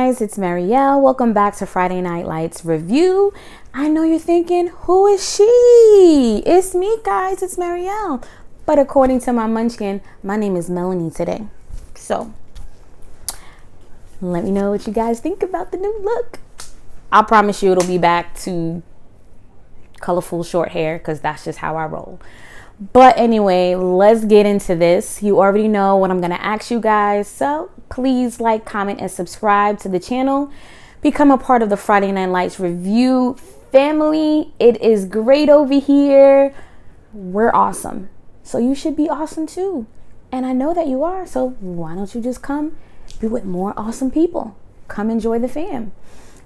guys, it's Marielle. Welcome back to Friday Night Lights Review. I know you're thinking, who is she? It's me, guys, it's Marielle. But according to my munchkin, my name is Melanie today. So, let me know what you guys think about the new look. I promise you it'll be back to colorful short hair because that's just how I roll. But anyway, let's get into this. You already know what I'm going to ask you guys. So please like, comment, and subscribe to the channel. Become a part of the Friday Night Lights Review family. It is great over here. We're awesome. So you should be awesome too. And I know that you are. So why don't you just come be with more awesome people? Come enjoy the fam.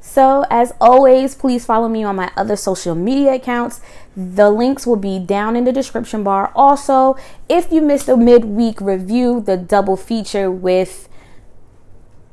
So as always, please follow me on my other social media accounts. The links will be down in the description bar. Also, if you missed a midweek review, the double feature with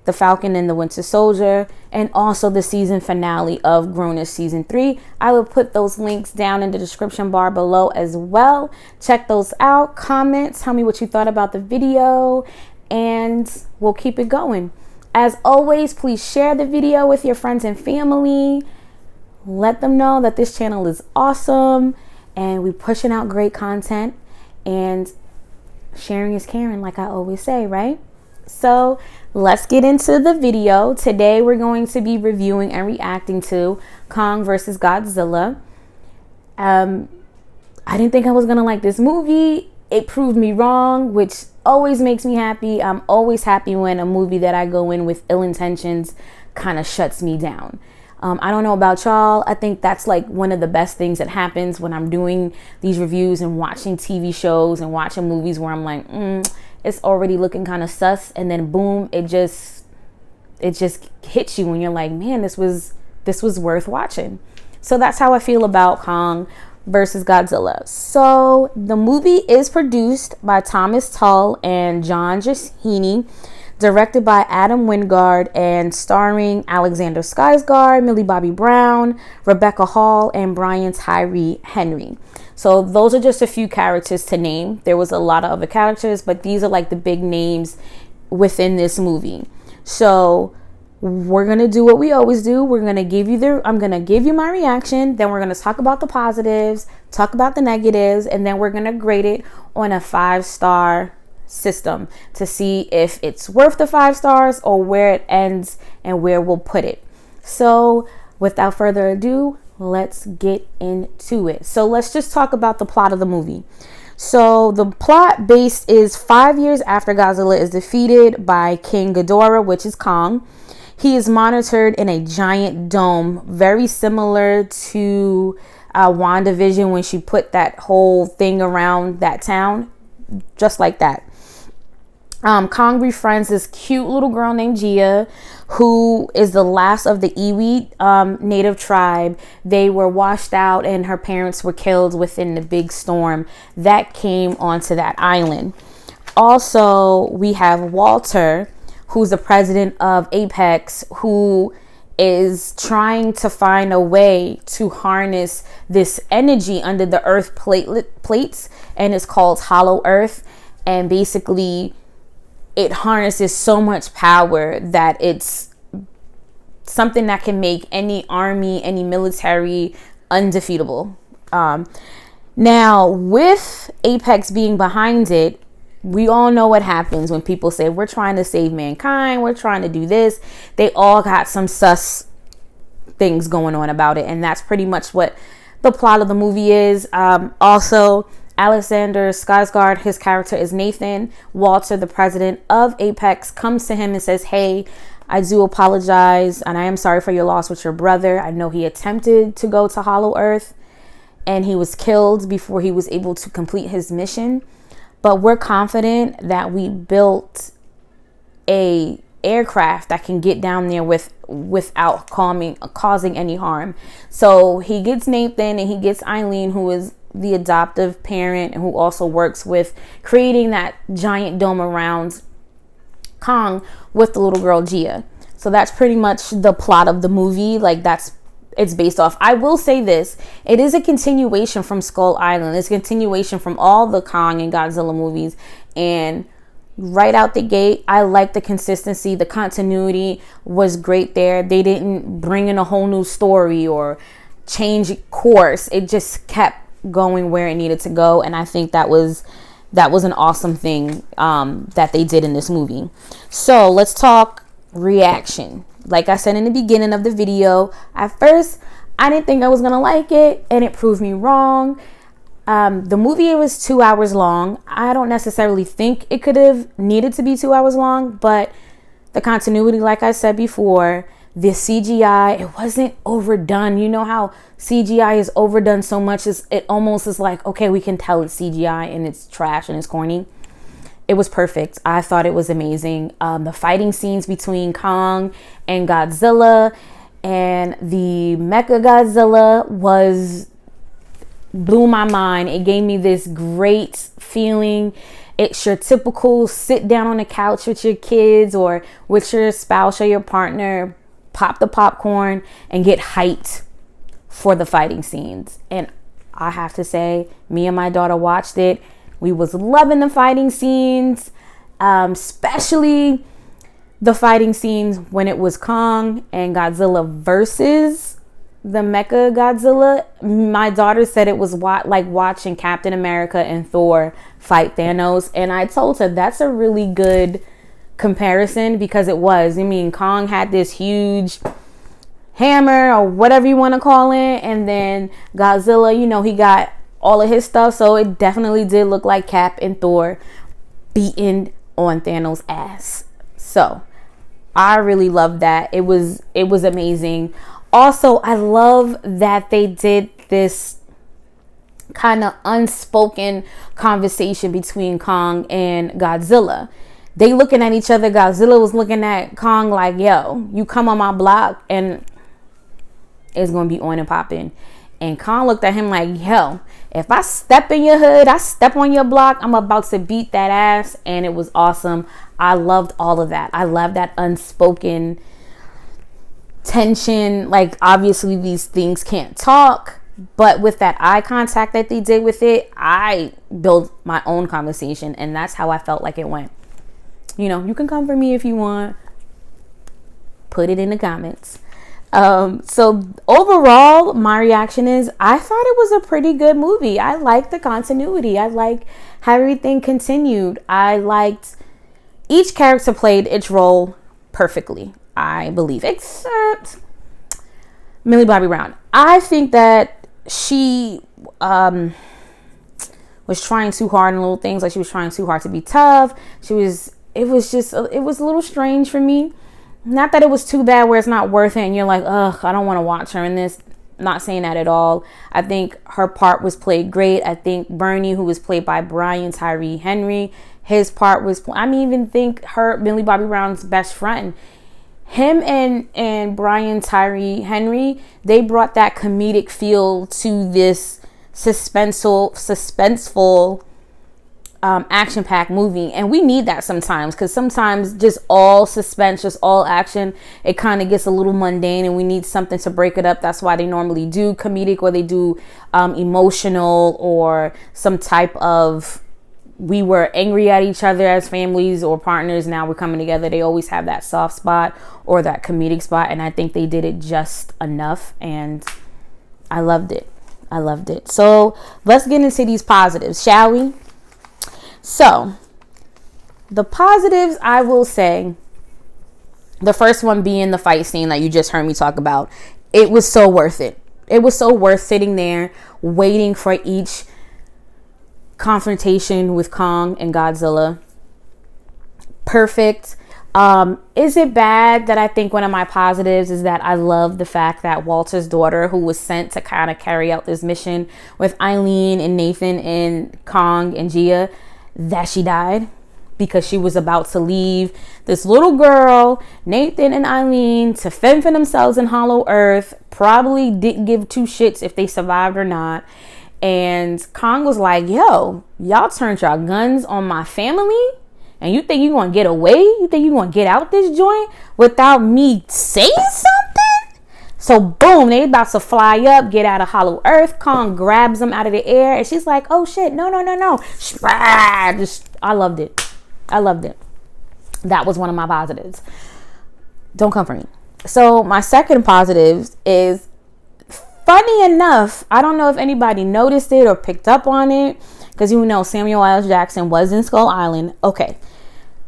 The Falcon and the Winter Soldier, and also the season finale of Grownish Season 3, I will put those links down in the description bar below as well. Check those out. Comment, tell me what you thought about the video, and we'll keep it going. As always, please share the video with your friends and family. Let them know that this channel is awesome and we're pushing out great content, and sharing is caring, like I always say, right? So let's get into the video. Today we're going to be reviewing and reacting to Kong vs. Godzilla. I didn't think I was gonna like this movie. It proved me wrong, which always makes me happy. I'm always happy when a movie that I go in with ill intentions kind of shuts me down. I don't know about y'all. I think that's like one of the best things that happens when I'm doing these reviews and watching TV shows and watching movies where I'm like, it's already looking kind of sus, and then boom, it just hits you when you're like, man, this was worth watching. So that's how I feel about Kong versus Godzilla. So the movie is produced by Thomas Tull and John Jashini, directed by Adam Wingard, and starring Alexander Skarsgård, Millie Bobby Brown, Rebecca Hall, and Brian Tyree Henry. So those are just a few characters to name. There was a lot of other characters, but these are like the big names within this movie. So we're going to do what we always do. I'm going to give you my reaction. Then we're going to talk about the positives, talk about the negatives, and then we're going to grade it on a 5-star system to see if it's worth the 5 stars or where it ends and where we'll put it. So without further ado, let's get into it. So let's just talk about the plot of the movie. So the plot base is 5 years after Godzilla is defeated by King Ghidorah, which is Kong. He is monitored in a giant dome, very similar to WandaVision when she put that whole thing around that town, just like that. Kong befriends this cute little girl named Gia, who is the last of the Iwi native tribe. They were washed out and her parents were killed within the big storm that came onto that island. Also, we have Walter, who's the president of Apex, who is trying to find a way to harness this energy under the earth plates, and it's called Hollow Earth. And basically, it harnesses so much power that it's something that can make any army, any military undefeatable. Now, with Apex being behind it, we all know what happens when people say, we're trying to save mankind, we're trying to do this. They all got some sus things going on about it. And that's pretty much what the plot of the movie is. Also, Alexander Skarsgård, his character is Nathan. Walter, the president of Apex, comes to him and says, hey, I do apologize, and I am sorry for your loss with your brother. I know he attempted to go to Hollow Earth, and he was killed before he was able to complete his mission. But we're confident that we built a aircraft that can get down there without causing any harm. So he gets Nathan and he gets Eileen, who is the adoptive parent and who also works with creating that giant dome around Kong with the little girl Gia. So that's pretty much the plot of the movie. Like it's based off. I will say this, it is a continuation from Skull Island. It's a continuation from all the Kong and Godzilla movies, and right out the gate, I like the consistency. The continuity was great there. They didn't bring in a whole new story or change course. It just kept going where it needed to go, and I think that was an awesome thing that they did in this movie. So let's talk reaction. Like I said in the beginning of the video, at first I didn't think I was gonna like it, and it proved me wrong. The movie was 2 hours long. I don't necessarily think it could have needed to be 2 hours long, but the continuity, like I said before, the CGI, it wasn't overdone. You know how CGI is overdone so much, it almost is like, okay, we can tell it's CGI and it's trash and it's corny. It was perfect. I thought it was amazing. The fighting scenes between Kong and Godzilla and the Mecha Godzilla blew my mind. It gave me this great feeling. It's your typical sit down on the couch with your kids or with your spouse or your partner, pop the popcorn and get hyped for the fighting scenes. And I have to say, me and my daughter watched it. We was loving the fighting scenes, especially the fighting scenes when it was Kong and Godzilla versus the Mecha Godzilla. My daughter said it was like watching Captain America and Thor fight Thanos, and I told her that's a really good comparison because it was. I mean, Kong had this huge hammer or whatever you want to call it, and then Godzilla, you know, he got all of his stuff, so it definitely did look like Cap and Thor beating on Thanos' ass. So I really loved that. It was amazing. Also, I love that they did this kind of unspoken conversation between Kong and Godzilla. They looking at each other. Godzilla was looking at Kong like, yo, you come on my block and it's going to be on and popping. And Kong looked at him like, yo, if I step in your hood, I step on your block, I'm about to beat that ass. And it was awesome. I loved all of that. I love that unspoken tension. Like, obviously these things can't talk, but with that eye contact that they did with it, I built my own conversation, and that's how I felt like it went. You know, you can come for me if you want, put it in the comments. So overall, my reaction is I thought it was a pretty good movie. I liked the continuity. I liked how everything continued. I liked each character played its role perfectly, I believe, except Millie Bobby Brown. I think that she was trying too hard in little things. Like, she was trying too hard to be tough. It was a little strange for me. Not that it was too bad where it's not worth it and you're like, ugh, I don't want to watch her in this. Not saying that at all. I think her part was played great. I think Bernie, who was played by Brian Tyree Henry, his part was, I mean, even think Millie Bobby Brown's best friend, him and Brian Tyree Henry, they brought that comedic feel to this suspenseful action-packed movie, and we need that sometimes, because sometimes just all suspense, just all action, it kind of gets a little mundane, and we need something to break it up. That's why they normally do comedic, or they do emotional, or some type of, we were angry at each other as families or partners, now we're coming together. They always have that soft spot or that comedic spot, and I think they did it just enough, and I loved it. So let's get into these positives, shall we? So the positives, I will say, the first one being the fight scene that you just heard me talk about. It was so worth it. It was so worth sitting there waiting for each confrontation with Kong and Godzilla. Perfect. Is it bad that I think one of my positives is that I love the fact that Walter's daughter, who was sent to kind of carry out this mission with Eileen and Nathan and Kong and Gia, that she died, because she was about to leave this little girl, Nathan and Eileen, to fend for themselves in Hollow Earth. Probably didn't give two shits if they survived or not. And Kong was like, yo, y'all turned your guns on my family, and you think you're going to get away? You think you're going to get out this joint without me saying something? So boom, they about to fly up, get out of Hollow Earth. Kong grabs them out of the air, and she's like, oh shit, no. I loved it. I loved it. That was one of my positives. Don't come for me. So my second positive is, funny enough, I don't know if anybody noticed it or picked up on it, because you know Samuel L. Jackson was in Skull Island. Okay,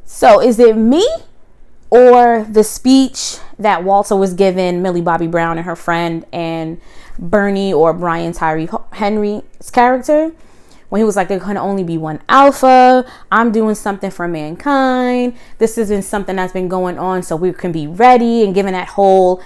so is it me or the speech that Walter was giving Millie Bobby Brown and her friend and Bernie or Brian Tyree Henry's character, when he was like, there can only be one alpha, I'm doing something for mankind, this isn't something that's been going on so we can be ready, and giving that whole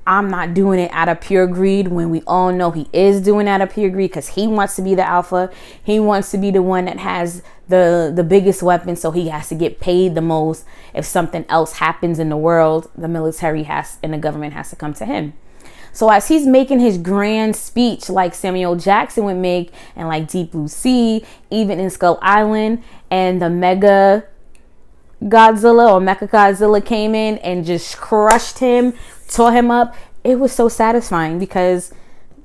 I'm not doing it out of pure greed, when we all know he is doing it out of pure greed because he wants to be the alpha. He wants to be the one that has the biggest weapon, so he has to get paid the most. If something else happens in the world, the military and the government has to come to him. So as he's making his grand speech like Samuel Jackson would make, and like Deep Blue Sea, even in Skull Island, and the Mega Godzilla or Mecha Godzilla came in and just crushed him, tore him up, it was so satisfying, because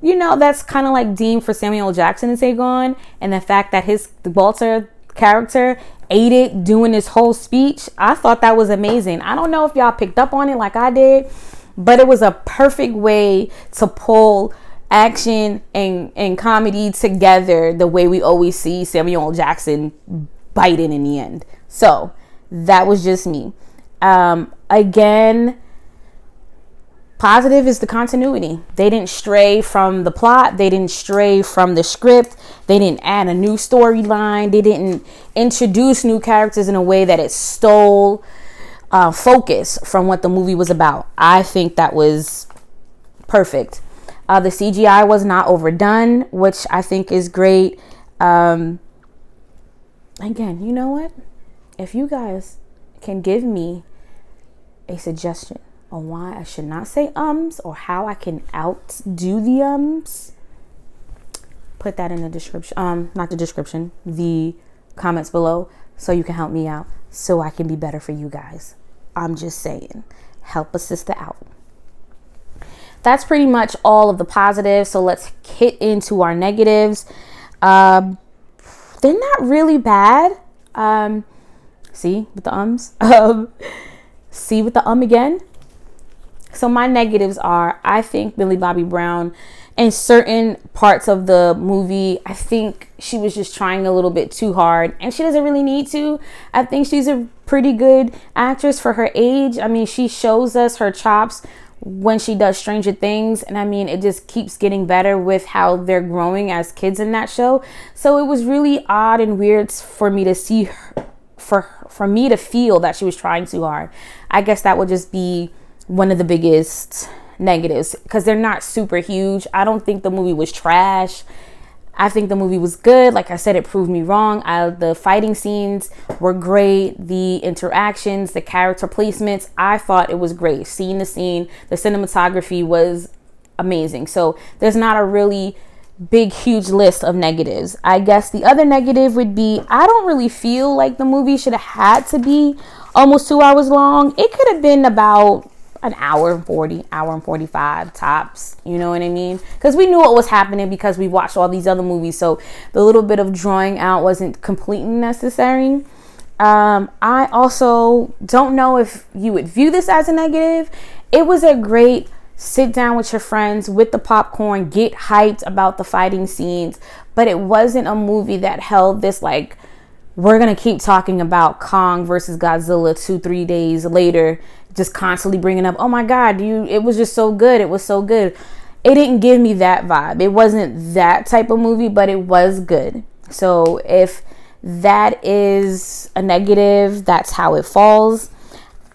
you know that's kind of like deemed for Samuel Jackson to take on, and the fact that the Walter character ate it doing this whole speech, I thought that was amazing. I don't know if y'all picked up on it like I did, but it was a perfect way to pull action and comedy together the way we always see Samuel Jackson biting in the end. So that was just me. Again, positive is the continuity. They didn't stray from the plot. They didn't stray from the script. They didn't add a new storyline. They didn't introduce new characters in a way that it stole focus from what the movie was about. I think that was perfect. The CGI was not overdone, which I think is great. Again, you know what? If you guys can give me a suggestion on why I should not say ums, or how I can outdo the ums, put that in the description. Not the description, the comments below, so you can help me out, so I can be better for you guys. I'm just saying, help a sister out. That's pretty much all of the positives. So let's hit into our negatives. They're not really bad. See with the ums. See with the again. So my negatives are, I think Millie Bobby Brown, in certain parts of the movie, I think she was just trying a little bit too hard, and she doesn't really need to. I think she's a pretty good actress for her age. I mean, she shows us her chops when she does Stranger Things, and I mean, it just keeps getting better with how they're growing as kids in that show. So it was really odd and weird for me to see her, for me to feel that she was trying too hard. I guess that would just be one of the biggest negatives, because they're not super huge. I don't think the movie was trash. I think the movie was good. Like I said, it proved me wrong. The fighting scenes were great. The interactions, the character placements, I thought it was great. Scene to scene, the cinematography was amazing. So there's not a really big, huge list of negatives. I guess the other negative would be, I don't really feel like the movie should have had to be almost 2 hours long. It could have been about an hour and 40, hour and 45 tops. You know what I mean? Because we knew what was happening because we watched all these other movies. So the little bit of drawing out wasn't completely necessary. I also don't know if you would view this as a negative. It was a great sit down with your friends with the popcorn, get hyped about the fighting scenes. But it wasn't a movie that held this like, we're going to keep talking about Kong versus Godzilla 2-3 days later, just constantly bringing up, oh my God, it was just so good. It was so good. It didn't give me that vibe. It wasn't that type of movie, but it was good. So if that is a negative, that's how it falls.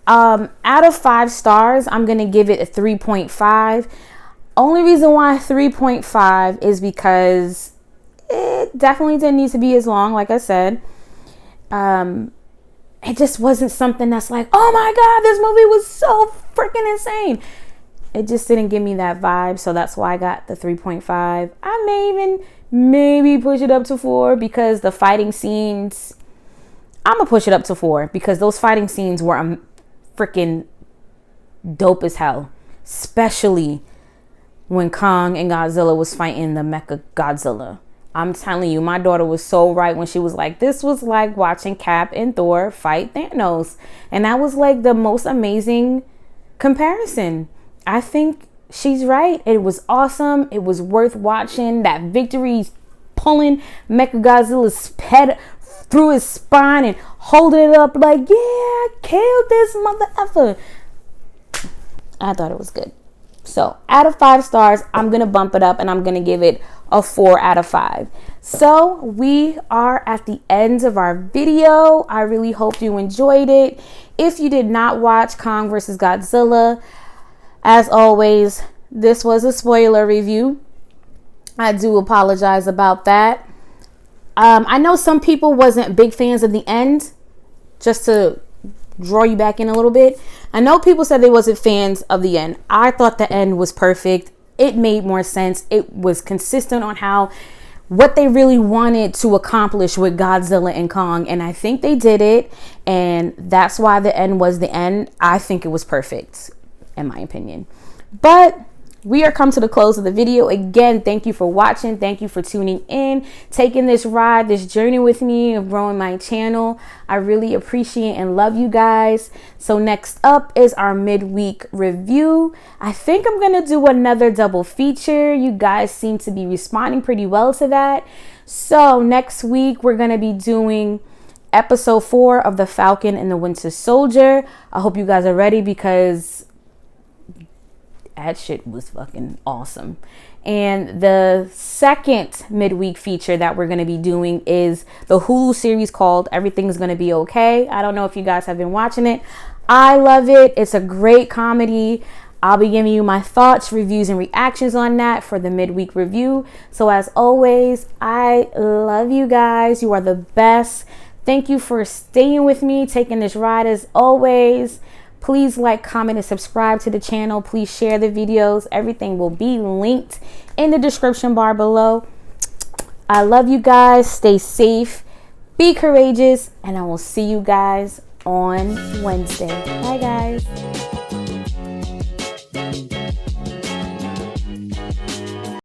Out of 5 stars, I'm going to give it a 3.5. Only reason why 3.5 is because it definitely didn't need to be as long, like I said. It just wasn't something that's like, oh my God, this movie was so freaking insane. It just didn't give me that vibe. So that's why I got the 3.5. I may even maybe push it up to 4 because the fighting scenes, I'm going to push it up to 4 because those fighting scenes were freaking dope as hell. Especially when Kong and Godzilla was fighting the Mecha Godzilla. I'm telling you, my daughter was so right when she was like, this was like watching Cap and Thor fight Thanos. And that was like the most amazing comparison. I think she's right. It was awesome. It was worth watching. That victory pulling Mechagodzilla's head through his spine and holding it up like, yeah, I killed this mother effer. I thought it was good. So out of 5 stars, I'm going to bump it up and I'm going to give it a 4 out of 5. So we are at the end of our video. I really hope you enjoyed it. If you did not watch Kong vs. Godzilla, as always, this was a spoiler review. I do apologize about that. I know some people wasn't big fans of the end, just to draw you back in a little bit. I know people said they wasn't fans of the end. I thought the end was perfect. It made more sense. It was consistent on what they really wanted to accomplish with Godzilla and Kong, and I think they did it, and that's why the end was the end. I think it was perfect, in my opinion. But we are come to the close of the video. Again, thank you for watching. Thank you for tuning in, taking this ride, this journey with me of growing my channel. I really appreciate and love you guys. So next up is our midweek review. I think I'm going to do another double feature. You guys seem to be responding pretty well to that. So next week, we're going to be doing episode 4 of The Falcon and the Winter Soldier. I hope you guys are ready because that shit was fucking awesome. And the second midweek feature that we're going to be doing is the Hulu series called Everything's Gonna Be Okay. I don't know if you guys have been watching it. I love it. It's a great comedy. I'll be giving you my thoughts, reviews, and reactions on that for the midweek review. So as always, I love you guys. You are the best. Thank you for staying with me, taking this ride as always. Please like, comment, and subscribe to the channel. Please share the videos. Everything will be linked in the description bar below. I love you guys. Stay safe. Be courageous. And I will see you guys on Wednesday. Bye, guys.